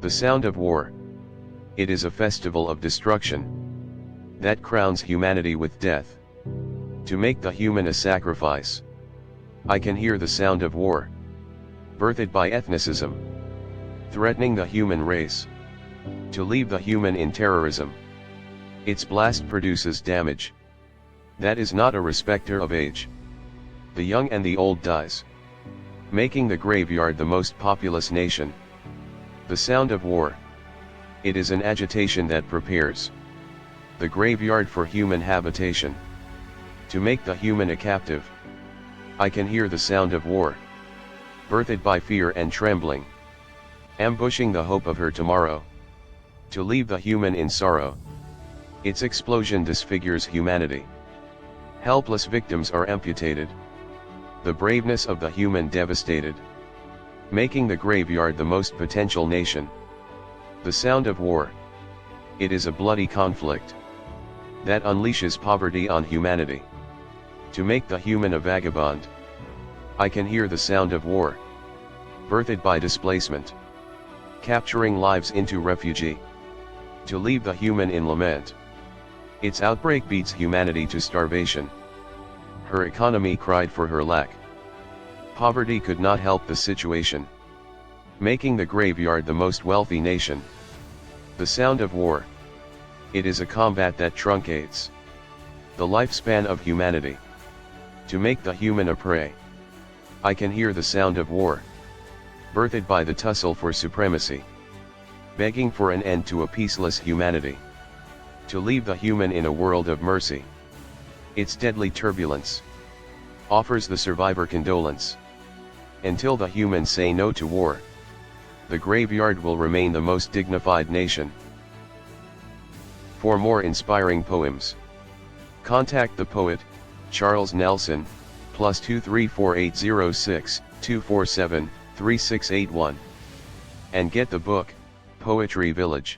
The sound of war. It is a festival of destruction that crowns humanity with death. To make the human a sacrifice. I can hear the sound of war. Birthed by ethnicism. Threatening the human race. To leave the human in terrorism. Its blast produces damage. That is not a respecter of age. The young and the old dies. Making the graveyard the most populous nation. The sound of war. It is an agitation that prepares the graveyard for human habitation. To make the human a captive. I can hear the sound of war. Birthed by fear and trembling. Ambushing the hope of her tomorrow. To leave the human in sorrow. Its explosion disfigures humanity. Helpless victims are amputated. The braveness of the human devastated. Making the graveyard the most potential nation. The sound of war. It is a bloody conflict that unleashes poverty on humanity. To make the human a vagabond. I can hear the sound of war. Birthed by displacement. Capturing lives into refugee. To leave the human in lament. Its outbreak beats humanity to starvation. Her economy cried for her lack. Poverty could not help the situation. Making the graveyard the most wealthy nation. The sound of war. It is a combat that truncates the lifespan of humanity. To make the human a prey. I can hear the sound of war. Birthed by the tussle for supremacy. Begging for an end to a peaceless humanity. To leave the human in a world of mercy. Its deadly turbulence offers the survivor condolence. Until the humans say no to war. The graveyard will remain the most dignified nation. For more inspiring poems, contact the poet, Charles Nelson, +2348062473681, and get the book, Poetry Village.